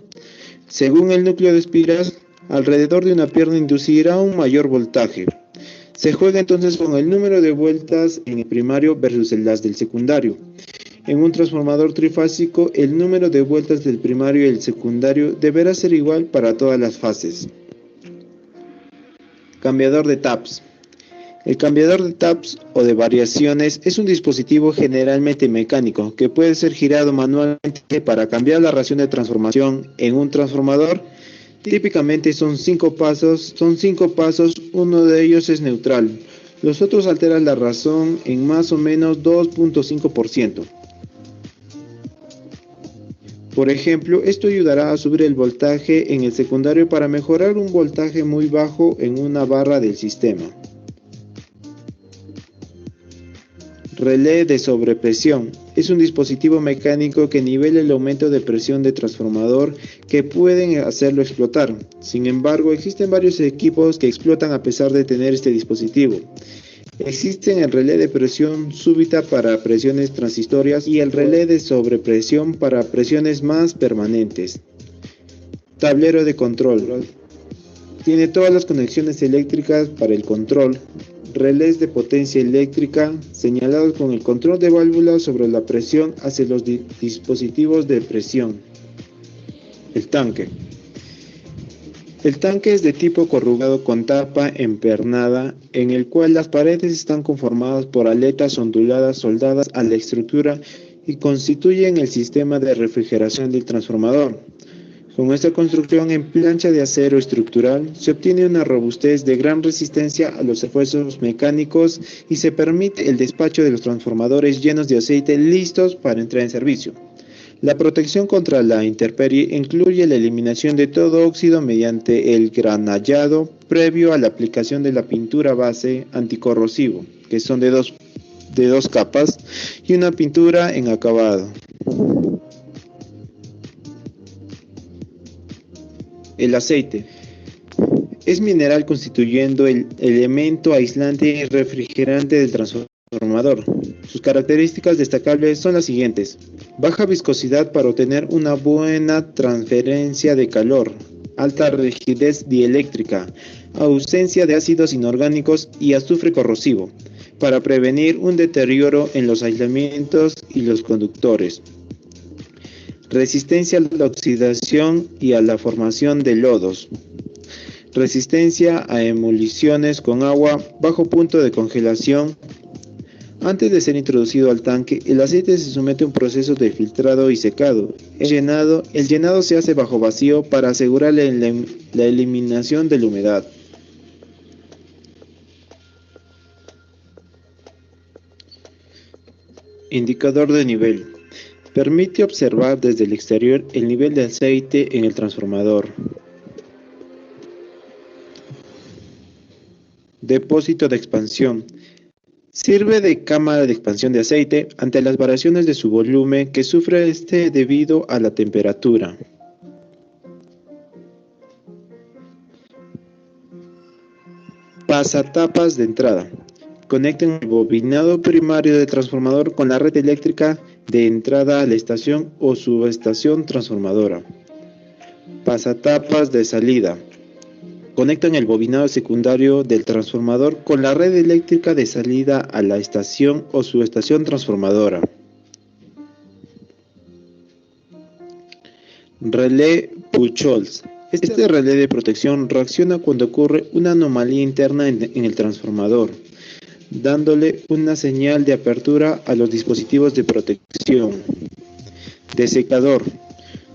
Según el núcleo de espiras, alrededor de una pierna inducirá un mayor voltaje. Se juega entonces con el número de vueltas en el primario versus las del secundario. En un transformador trifásico, el número de vueltas del primario y el secundario deberá ser igual para todas las fases. Cambiador de taps. El cambiador de taps o de variaciones es un dispositivo generalmente mecánico que puede ser girado manualmente para cambiar la ración de transformación en un transformador. Típicamente son 5 pasos, uno de ellos es neutral, los otros alteran la razón en más o menos 2.5%. Por ejemplo, esto ayudará a subir el voltaje en el secundario para mejorar un voltaje muy bajo en una barra del sistema. Relé de sobrepresión. Es un dispositivo mecánico que nivela el aumento de presión de transformador que pueden hacerlo explotar. Sin embargo, existen varios equipos que explotan a pesar de tener este dispositivo. Existen el relé de presión súbita para presiones transitorias y el relé de sobrepresión para presiones más permanentes. Tablero de control. Tiene todas las conexiones eléctricas para el control. Relés de potencia eléctrica señalados con el control de válvulas sobre la presión hacia los dispositivos de presión. El tanque. El tanque es de tipo corrugado con tapa empernada, en el cual las paredes están conformadas por aletas onduladas soldadas a la estructura y constituyen el sistema de refrigeración del transformador. Con esta construcción en plancha de acero estructural se obtiene una robustez de gran resistencia a los esfuerzos mecánicos y se permite el despacho de los transformadores llenos de aceite listos para entrar en servicio. La protección contra la intemperie incluye la eliminación de todo óxido mediante el granallado previo a la aplicación de la pintura base anticorrosivo, que son de dos capas, y una pintura en acabado. El aceite es mineral constituyendo el elemento aislante y refrigerante del transformador. Sus características destacables son las siguientes: baja viscosidad para obtener una buena transferencia de calor, alta rigidez dieléctrica, ausencia de ácidos inorgánicos y azufre corrosivo, para prevenir un deterioro en los aislamientos y los conductores. Resistencia a la oxidación y a la formación de lodos. Resistencia a emulsiones con agua, bajo punto de congelación. Antes de ser introducido al tanque, el aceite se somete a un proceso de filtrado y secado. El llenado se hace bajo vacío para asegurar la eliminación de la humedad. Indicador de nivel. Permite observar desde el exterior el nivel de aceite en el transformador. Depósito de expansión. Sirve de cámara de expansión de aceite ante las variaciones de su volumen que sufre debido a la temperatura. Pasatapas de entrada. Conecten el bobinado primario del transformador con la red eléctrica de entrada a la estación o subestación transformadora. Pasatapas de salida. Conectan el bobinado secundario del transformador con la red eléctrica de salida a la estación o subestación transformadora. Relé Pujols. Este relé de protección reacciona cuando ocurre una anomalía interna en el transformador, dándole una señal de apertura a los dispositivos de protección. Desecador.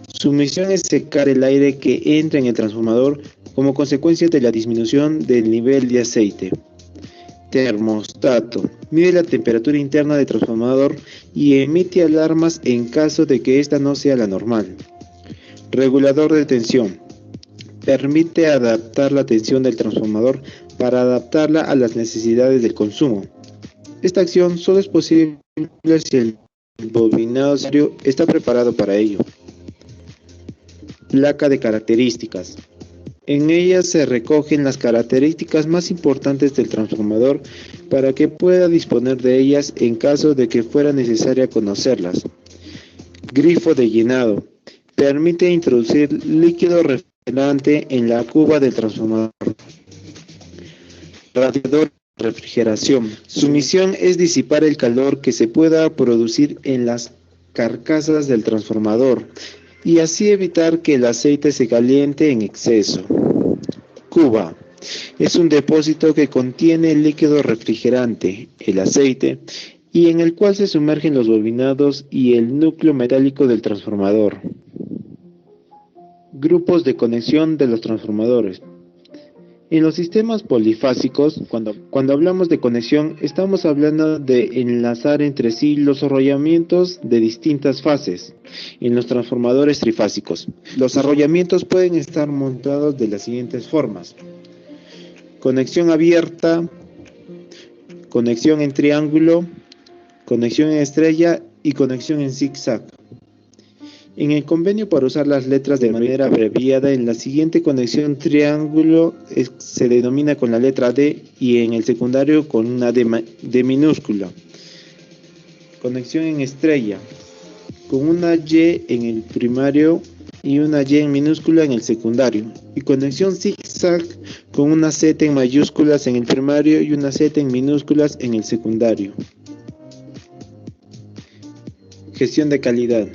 Su misión es secar el aire que entra en el transformador como consecuencia de la disminución del nivel de aceite. Termostato. Mide la temperatura interna del transformador y emite alarmas en caso de que ésta no sea la normal. Regulador de tensión. Permite adaptar la tensión del transformador para adaptarla a las necesidades del consumo. Esta acción solo es posible si el bobinado secundario está preparado para ello. Placa de características. En ella se recogen las características más importantes del transformador para que pueda disponer de ellas en caso de que fuera necesaria conocerlas. Grifo de llenado. Permite introducir líquido refrigerante en la cuba del transformador. Radiador de refrigeración. Su misión es disipar el calor que se pueda producir en las carcasas del transformador y así evitar que el aceite se caliente en exceso. Cuba. Es un depósito que contiene el líquido refrigerante, el aceite, y en el cual se sumergen los bobinados y el núcleo metálico del transformador. Grupos de conexión de los transformadores. En los sistemas polifásicos, cuando hablamos de conexión, estamos hablando de enlazar entre sí los arrollamientos de distintas fases. En los transformadores trifásicos, los arrollamientos pueden estar montados de las siguientes formas: conexión abierta, conexión en triángulo, conexión en estrella y conexión en zigzag. En el convenio para usar las letras de manera abreviada, en la siguiente conexión triángulo se denomina con la letra D y en el secundario con una D minúscula. Conexión en estrella, con una Y en el primario y una Y en minúscula en el secundario. Y conexión zigzag con una Z en mayúsculas en el primario y una Z en minúsculas en el secundario. Gestión de calidad.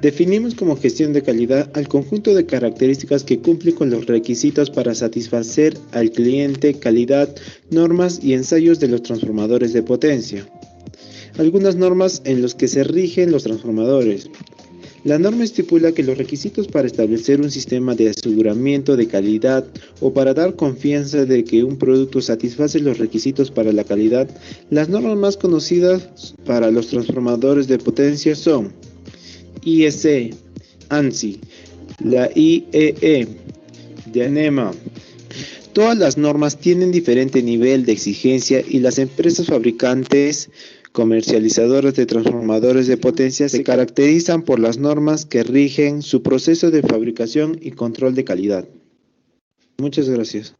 Definimos como gestión de calidad al conjunto de características que cumplen con los requisitos para satisfacer al cliente, calidad, normas y ensayos de los transformadores de potencia. Algunas normas en las que se rigen los transformadores. La norma estipula que los requisitos para establecer un sistema de aseguramiento de calidad o para dar confianza de que un producto satisface los requisitos para la calidad, las normas más conocidas para los transformadores de potencia son IEC, ANSI, la IEE, de ANEMA. Todas las normas tienen diferente nivel de exigencia y las empresas fabricantes comercializadoras de transformadores de potencia se caracterizan por las normas que rigen su proceso de fabricación y control de calidad. Muchas gracias.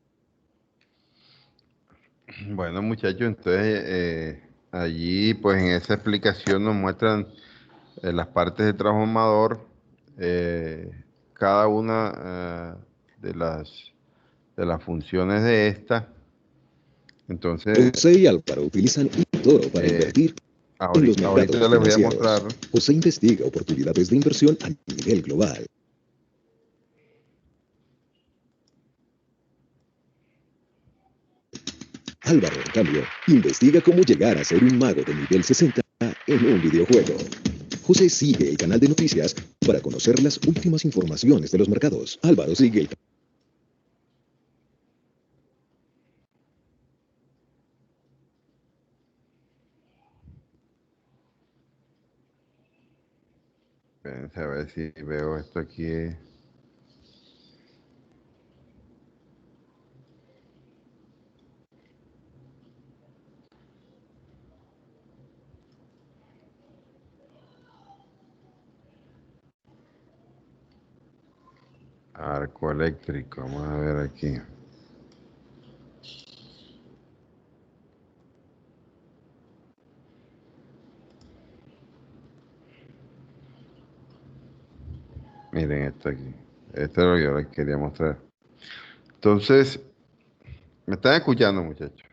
Bueno, muchachos, entonces allí pues en esa explicación nos muestran las partes del transformador, cada una de las funciones de esta. Entonces, José y Álvaro utilizan un toro para invertir en los ahorita mercados les voy a financieros. mostrar. José investiga oportunidades de inversión a nivel global. Álvaro, en cambio, investiga cómo llegar a ser un mago de nivel 60 en un videojuego. José sigue el canal de noticias para conocer las últimas informaciones de los mercados. Álvaro sigue el Espérense a ver si veo esto aquí. Arco eléctrico, vamos a ver aquí. Miren esto aquí. Esto es lo que yo les quería mostrar. Entonces, ¿me están escuchando, muchachos?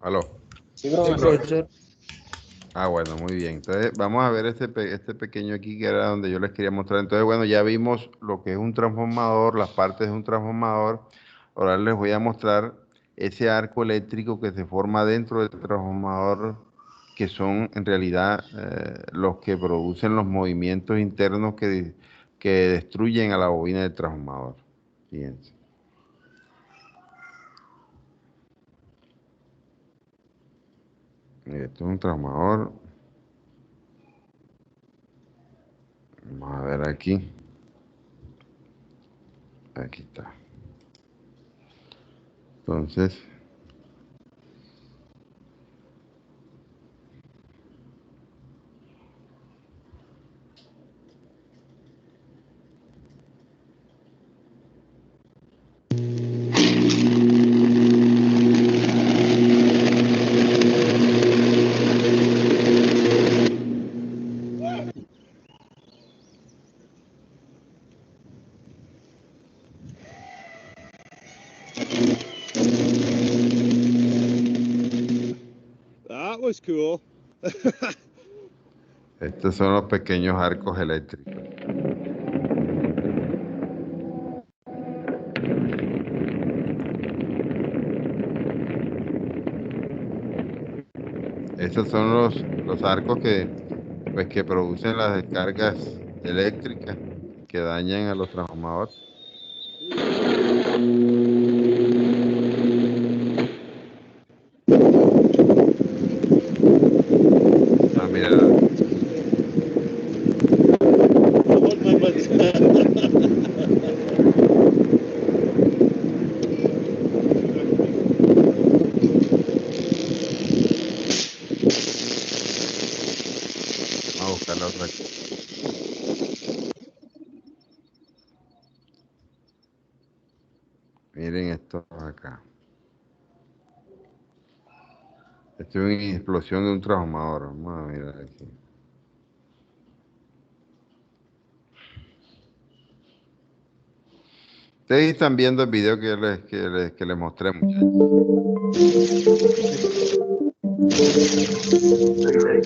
¿Aló? Sí, Sí, profesor. profesor. Ah, bueno, muy bien. Entonces, vamos a ver este pequeño aquí que era donde yo les quería mostrar. Entonces, bueno, ya vimos lo que es un transformador, las partes de un transformador. Ahora les voy a mostrar ese arco eléctrico que se forma dentro del transformador, que son en realidad los que producen los movimientos internos que destruyen a la bobina del transformador. Fíjense. Esto es un transformador. Vamos a ver aquí. Aquí está. Entonces, That was cool. estos son los pequeños arcos eléctricos. Estos son los arcos que producen las descargas eléctricas que dañan a los transformadores. Ah, mira, vamos a buscar la otra aquí. Miren esto acá. Esto es una explosión de un transformador. Vamos a mirar aquí. Ustedes están viendo el video que les mostré, muchachos. Miren.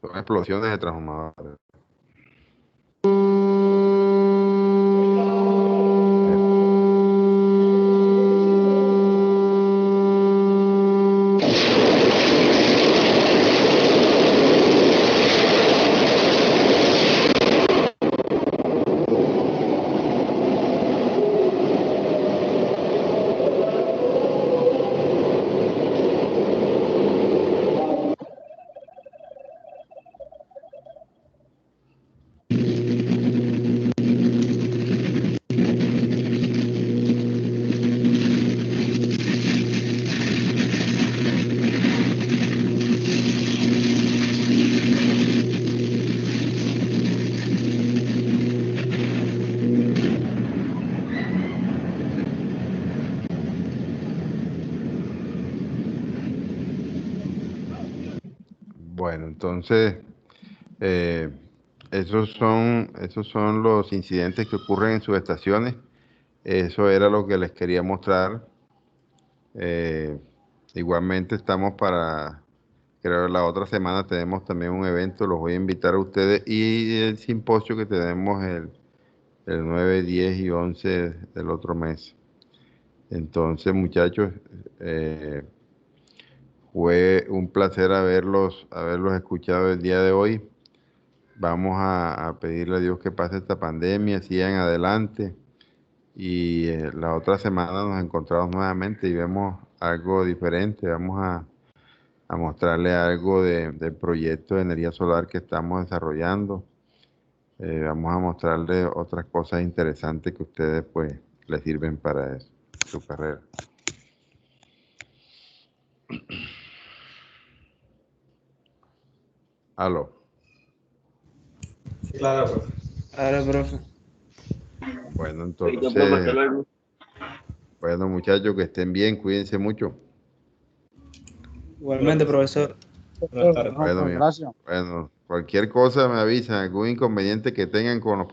Son explosiones de transformadores. Bueno, entonces, eh, esos son los incidentes que ocurren en subestaciones. Eso era lo que les quería mostrar. Eh, igualmente creo la otra semana tenemos también un evento, los voy a invitar a ustedes y el simposio que tenemos el 9, 10 y 11 del otro mes. Entonces, muchachos, fue un placer haberlos escuchado el día de hoy. Vamos a pedirle a Dios que pase esta pandemia, sigan adelante y la otra semana nos encontramos nuevamente y vemos algo diferente. Vamos a mostrarle algo del proyecto de energía solar que estamos desarrollando. Vamos a mostrarle otras cosas interesantes que a ustedes pues les sirven para eso, su carrera. Aló. Sí, claro, profe. Ahora, profe. Bueno, Ahorita, profe, hasta entonces, luego. bueno muchachos, que estén bien, cuídense mucho. Igualmente, profesor. Buenas tardes. Bueno, Gracias. bueno, cualquier cosa me avisan, algún inconveniente que tengan con los